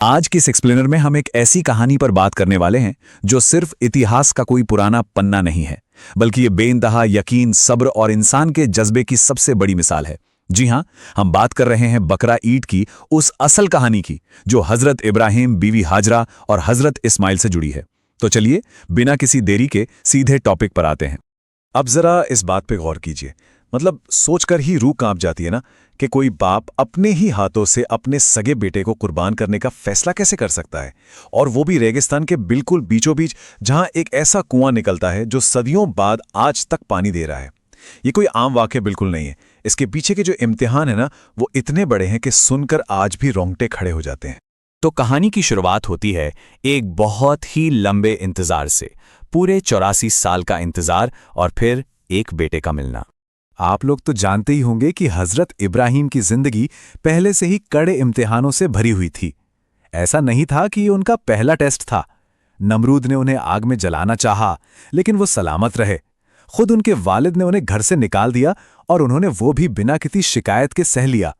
आज के इस एक्सप्लेनर में हम एक ऐसी कहानी पर बात करने वाले हैं जो सिर्फ इतिहास का कोई पुराना पन्ना नहीं है, बल्कि ये बेइंतहा यकीन, सब्र और इंसान के जज्बे की सबसे बड़ी मिसाल है। जी हां, हम बात कर रहे हैं बकरा ईद की, उस असल कहानी की जो हजरत इब्राहिम, बीवी हाजरा और हजरत इस्माइल से जुड़ी है। तो चलिए बिना किसी देरी के सीधे टॉपिक पर आते हैं। अब जरा इस बात पे गौर कीजिए, मतलब सोचकर ही रूह कांप जाती है ना कि कोई बाप अपने ही हाथों से अपने सगे बेटे को कुर्बान करने का फैसला कैसे कर सकता है, और वो भी रेगिस्तान के बिल्कुल बीचों बीच, जहां एक ऐसा कुआं निकलता है जो सदियों बाद आज तक पानी दे रहा है। ये कोई आम वाक़या बिल्कुल नहीं है। इसके पीछे के जो इम्तिहान है ना, वो इतने बड़े हैं कि सुनकर आज भी रोंगटे खड़े हो जाते हैं। तो कहानी की शुरुआत होती है एक बहुत ही लंबे इंतजार से, पूरे 84 साल का इंतजार और फिर एक बेटे का मिलना। आप लोग तो जानते ही होंगे कि हजरत इब्राहिम की जिंदगी पहले से ही कड़े इम्तिहानों से भरी हुई थी। ऐसा नहीं था कि ये उनका पहला टेस्ट था। नमरूद ने उन्हें आग में जलाना चाहा, लेकिन वो सलामत रहे। खुद उनके वालिद ने उन्हें घर से निकाल दिया और उन्होंने वो भी बिना किसी शिकायत के सह लिया।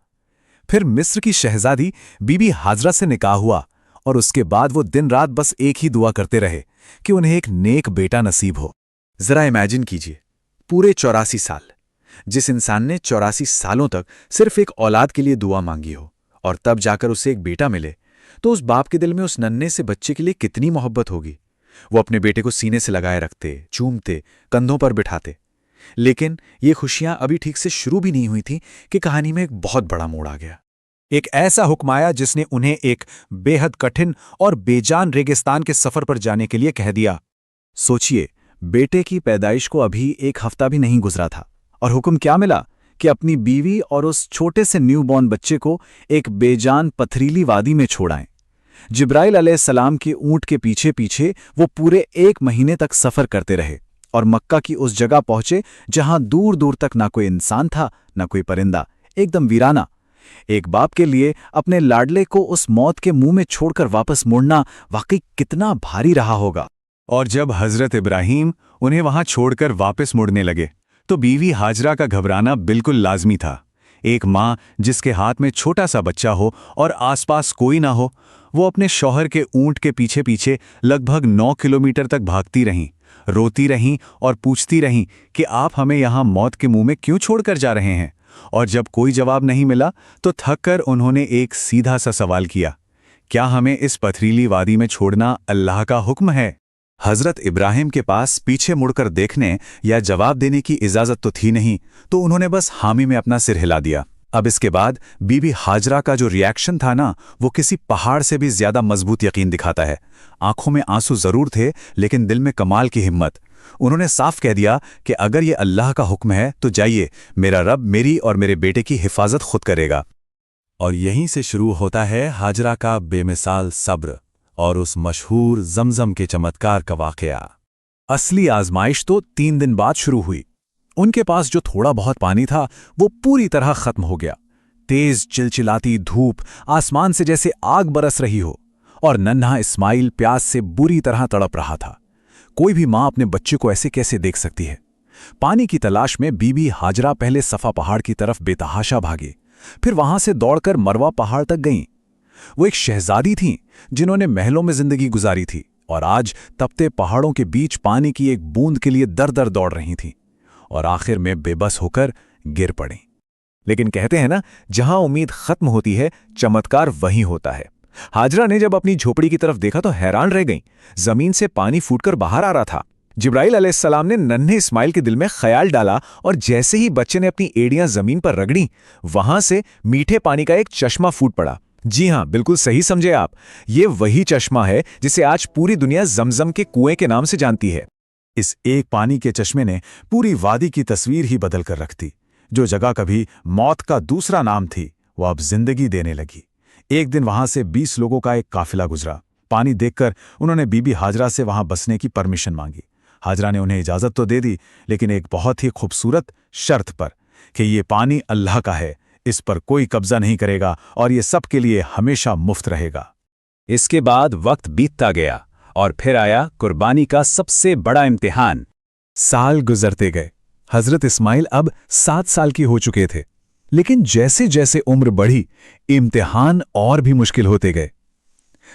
फिर मिस्र की शहजादी बीबी हाजरा से निकाह हुआ और उसके बाद वो दिन रात बस एक ही दुआ करते रहे कि उन्हें एक नेक बेटा नसीब हो। जरा इमेजिन कीजिए, पूरे 84 साल, जिस इंसान ने 84 सालों तक सिर्फ एक औलाद के लिए दुआ मांगी हो, और तब जाकर उसे एक बेटा मिले, तो उस बाप के दिल में उस नन्हे से बच्चे के लिए कितनी मोहब्बत होगी। वो अपने बेटे को सीने से लगाए रखते, चूमते, कंधों पर बिठाते। लेकिन ये खुशियां अभी ठीक से शुरू भी नहीं हुई थी कि कहानी में एक बहुत बड़ा मोड़ आ गया। एक ऐसा हुक्म आया जिसने उन्हें एक बेहद कठिन और बेजान रेगिस्तान के सफर पर जाने के लिए कह दिया। सोचिए, बेटे की पैदाइश को अभी एक हफ्ता भी नहीं गुजरा था, और हुक्म क्या मिला कि अपनी बीवी और उस छोटे से न्यूबॉर्न बच्चे को एक बेजान पथरीली वादी में छोड़ाएं। जिब्राइल अलैहिस्सलाम के ऊंट के पीछे पीछे वो पूरे 1 महीने तक सफर करते रहे और मक्का की उस जगह पहुंचे जहां दूर दूर तक ना कोई इंसान था, ना कोई परिंदा, एकदम वीराना। एक बाप के लिए अपने लाडले को उस मौत के मुंह में छोड़कर वापस मुड़ना वाकई कितना भारी रहा होगा। और जब हजरत इब्राहिम उन्हें वहां छोड़कर वापस मुड़ने लगे, तो बीवी हाजरा का घबराना बिल्कुल लाजमी था। एक माँ जिसके हाथ में छोटा सा बच्चा हो और आसपास कोई ना हो, वो अपने शौहर के ऊंट के पीछे पीछे लगभग 9 किलोमीटर तक भागती रहीं, रोती रहीं और पूछती रहीं कि आप हमें यहाँ मौत के मुंह में क्यों छोड़कर जा रहे हैं। और जब कोई जवाब नहीं मिला तो थककर उन्होंने एक सीधा सा सवाल किया, क्या हमें इस पथरीली वादी में छोड़ना अल्लाह का हुक्म है? हजरत इब्राहिम के पास पीछे मुड़कर देखने या जवाब देने की इजाजत तो थी नहीं, तो उन्होंने बस हामी में अपना सिर हिला दिया। अब इसके बाद बीबी हाजरा का जो रिएक्शन था ना, वो किसी पहाड़ से भी ज्यादा मजबूत यकीन दिखाता है। आंखों में आंसू जरूर थे, लेकिन दिल में कमाल की हिम्मत। उन्होंने साफ कह दिया कि अगर ये अल्लाह का हुक्म है तो जाइए, मेरा रब मेरी और मेरे बेटे की हिफाजत खुद करेगा। और यहीं से शुरू होता है हाजरा का बेमिसाल सब्र और उस मशहूर जमजम के चमत्कार का वाकया। असली आजमाइश तो 3 दिन बाद शुरू हुई। उनके पास जो थोड़ा बहुत पानी था वो पूरी तरह खत्म हो गया। तेज चिलचिलाती धूप आसमान से जैसे आग बरस रही हो, और नन्हा इस्माइल प्यास से बुरी तरह तड़प रहा था। कोई भी माँ अपने बच्चे को ऐसे कैसे देख सकती है। पानी की तलाश में बीबी हाजरा पहले सफा पहाड़ की तरफ बेतहाशा भागी, फिर वहां से दौड़कर मरवा पहाड़ तक गईं। वो एक शहजादी थीं जिन्होंने महलों में जिंदगी गुजारी थी, और आज तपते पहाड़ों के बीच पानी की एक बूंद के लिए दर दर दौड़ रही थीं, और आखिर में बेबस होकर गिर पड़ीं। लेकिन कहते हैं ना, जहां उम्मीद खत्म होती है, चमत्कार वहीं होता है। हाजरा ने जब अपनी झोपड़ी की तरफ देखा तो हैरान रह गईं। जमीन से पानी फूटकर बाहर आ रहा था। जिब्राइल अलैहिस्सलाम ने नन्हे इस्माइल के दिल में ख्याल डाला, और जैसे ही बच्चे ने अपनी एड़ियां जमीन पर रगड़ी, वहां से मीठे पानी का एक चश्मा फूट पड़ा। जी हां, बिल्कुल सही समझे आप। ये वही चश्मा है जिसे आज पूरी दुनिया जमजम के कुएं के नाम से जानती है। इस एक पानी के चश्मे ने पूरी वादी की तस्वीर ही बदल कर रख दी। जो जगह कभी मौत का दूसरा नाम थी, वो अब जिंदगी देने लगी। एक दिन वहां से 20 लोगों का एक काफिला गुजरा। पानी देखकर उन्होंने बीबी हाजरा से वहां बसने की परमिशन मांगी। हाजरा ने उन्हें इजाजत तो दे दी, लेकिन एक बहुत ही खूबसूरत शर्त पर, कि ये पानी अल्लाह का है, इस पर कोई कब्जा नहीं करेगा और ये सबके लिए हमेशा मुफ्त रहेगा। इसके बाद वक्त बीतता गया और फिर आया कुर्बानी का सबसे बड़ा इम्तिहान। साल गुजरते गए। हजरत इस्माइल अब 7 साल की हो चुके थे, लेकिन जैसे जैसे उम्र बढ़ी, इम्तिहान और भी मुश्किल होते गए।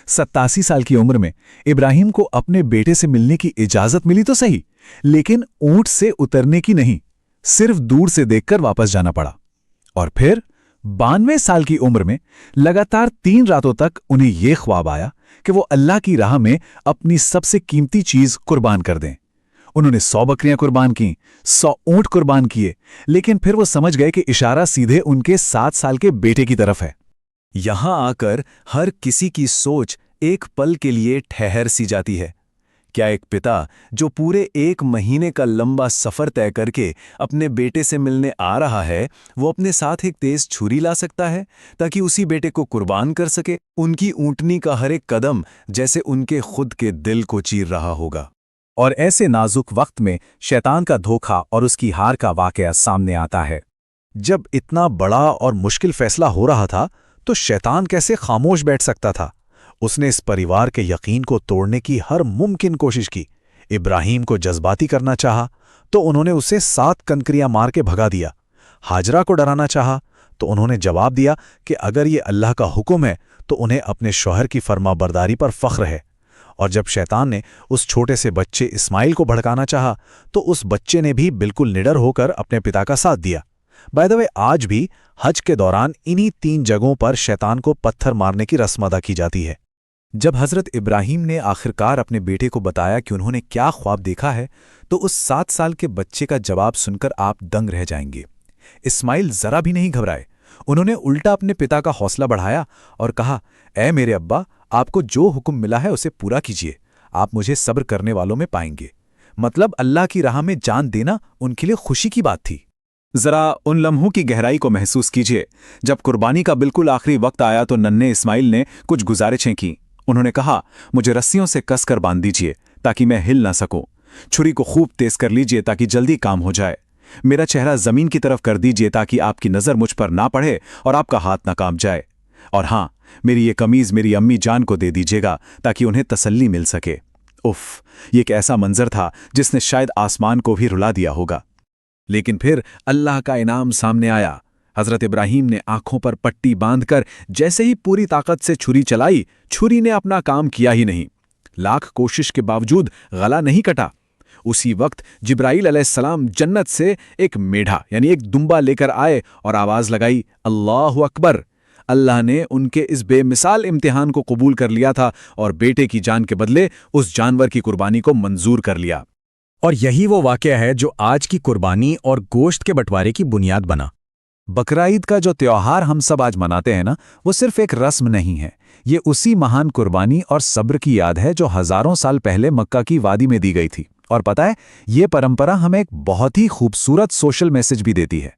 87 साल की उम्र में इब्राहिम को अपने बेटे से मिलने की इजाजत मिली तो सही, लेकिन ऊंट से उतरने की नहीं, सिर्फ दूर से देखकर वापस जाना पड़ा। और फिर 92 साल की उम्र में लगातार 3 रातों तक उन्हें यह ख्वाब आया कि वो अल्लाह की राह में अपनी सबसे कीमती चीज कुर्बान कर दें। उन्होंने 100 बकरियां कुर्बान की, 100 ऊंट कुर्बान किए, लेकिन फिर वो समझ गए कि इशारा सीधे उनके 7 साल के बेटे की तरफ है। यहां आकर हर किसी की सोच एक पल के लिए ठहर सी जाती है। क्या एक पिता जो पूरे 1 महीने का लंबा सफर तय करके अपने बेटे से मिलने आ रहा है, वो अपने साथ एक तेज छुरी ला सकता है ताकि उसी बेटे को कुर्बान कर सके? उनकी ऊंटनी का हर एक कदम जैसे उनके खुद के दिल को चीर रहा होगा। और ऐसे नाजुक वक्त में शैतान का धोखा और उसकी हार का वाकया सामने आता है। जब इतना बड़ा और मुश्किल फैसला हो रहा था, तो शैतान कैसे खामोश बैठ सकता था? उसने इस परिवार के यकीन को तोड़ने की हर मुमकिन कोशिश की। इब्राहिम को जज्बाती करना चाहा, तो उन्होंने उसे 7 कंकरियां मार के भगा दिया। हाजरा को डराना चाहा, तो उन्होंने जवाब दिया कि अगर ये अल्लाह का हुक्म है तो उन्हें अपने शौहर की फर्माबरदारी पर फख्र है। और जब शैतान ने उस छोटे से बच्चे इस्माइल को भड़काना चाहा, तो उस बच्चे ने भी बिल्कुल निडर होकर अपने पिता का साथ दिया। बाय द वे, आज भी हज के दौरान इन्हीं 3 जगहों पर शैतान को पत्थर मारने की रस्म अदा की जाती है। जब हजरत इब्राहिम ने आखिरकार अपने बेटे को बताया कि उन्होंने क्या ख्वाब देखा है, तो उस 7 साल के बच्चे का जवाब सुनकर आप दंग रह जाएंगे। इस्माइल जरा भी नहीं घबराए। उन्होंने उल्टा अपने पिता का हौसला बढ़ाया और कहा, ऐ मेरे अब्बा, आपको जो हुक्म मिला है उसे पूरा कीजिए। आप मुझे सब्र करने वालों में पाएंगे। मतलब अल्लाह की राह में जान देना उनके लिए खुशी की बात थी। जरा उन लम्हों की गहराई को महसूस कीजिए। जब कुर्बानी का बिल्कुल आखिरी वक्त आया तो नन्हे इस्माइल ने कुछ गुजारिशें की। उन्होंने कहा, मुझे रस्सियों से कसकर बांध दीजिए ताकि मैं हिल ना सकूं। छुरी को खूब तेज कर लीजिए ताकि जल्दी काम हो जाए। मेरा चेहरा जमीन की तरफ कर दीजिए ताकि आपकी नजर मुझ पर ना पड़े और आपका हाथ ना कांप जाए। और हाँ, मेरी ये कमीज मेरी अम्मी जान को दे दीजिएगा ताकि उन्हें तसल्ली मिल सके। उफ, ये एक ऐसा मंजर था जिसने शायद आसमान को भी रुला दिया होगा। लेकिन फिर अल्लाह का इनाम सामने आया। हजरत इब्राहिम ने आंखों पर पट्टी बांधकर जैसे ही पूरी ताकत से छुरी चलाई, छुरी ने अपना काम किया ही नहीं। लाख कोशिश के बावजूद गला नहीं कटा। उसी वक्त जिब्राईल अलैहिस्सलाम जन्नत से एक मेढा यानी एक दुम्बा लेकर आए और आवाज लगाई, अल्लाहु अकबर। अल्लाह ने उनके इस बेमिसाल इम्तिहान को कबूल कर लिया था और बेटे की जान के बदले उस जानवर की कुर्बानी को मंजूर कर लिया। और यही वो वाकया है जो आज की कुर्बानी और गोश्त के बंटवारे की बुनियाद बना। बकरा ईद का जो त्योहार हम सब आज मनाते हैं ना, वो सिर्फ एक रस्म नहीं है। ये उसी महान कुर्बानी और सब्र की याद है जो हजारों साल पहले मक्का की वादी में दी गई थी। और पता है, ये परंपरा हमें एक बहुत ही खूबसूरत सोशल मैसेज भी देती है।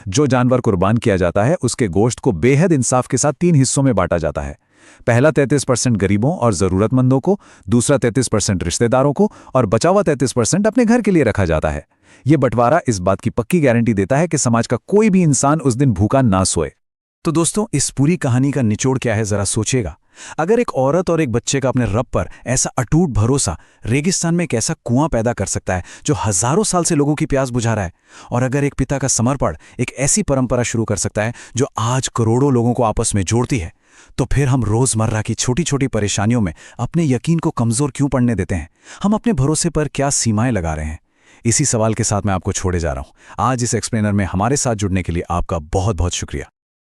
जो जानवर कुर्बान किया जाता है उसके गोश्त को बेहद इंसाफ के साथ 3 हिस्सों में बांटा जाता है। पहला 33% गरीबों और जरूरतमंदों को, दूसरा 33% रिश्तेदारों को और बचा हुआ 33% अपने घर के लिए रखा जाता है। ये बंटवारा इस बात की पक्की गारंटी देता है कि समाज का कोई भी इंसान उस दिन भूखा ना सोए। तो दोस्तों, इस पूरी कहानी का निचोड़ क्या है, जरा सोचिएगा। अगर एक औरत और एक बच्चे का अपने रब पर ऐसा अटूट भरोसा रेगिस्तान में एक ऐसा कुआं पैदा कर सकता है जो हजारों साल से लोगों की प्यास बुझा रहा है, और अगर एक पिता का समर्पण एक ऐसी परंपरा शुरू कर सकता है जो आज करोड़ों लोगों को आपस में जोड़ती है, तो फिर हम रोजमर्रा की छोटी छोटी परेशानियों में अपने यकीन को कमजोर क्यों पड़ने देते हैं? हम अपने भरोसे पर क्या सीमाएं लगा रहे हैं? इसी सवाल के साथ मैं आपको छोड़े जा रहा हूं। आज इस एक्सप्लेनर में हमारे साथ जुड़ने के लिए आपका बहुत बहुत शुक्रिया।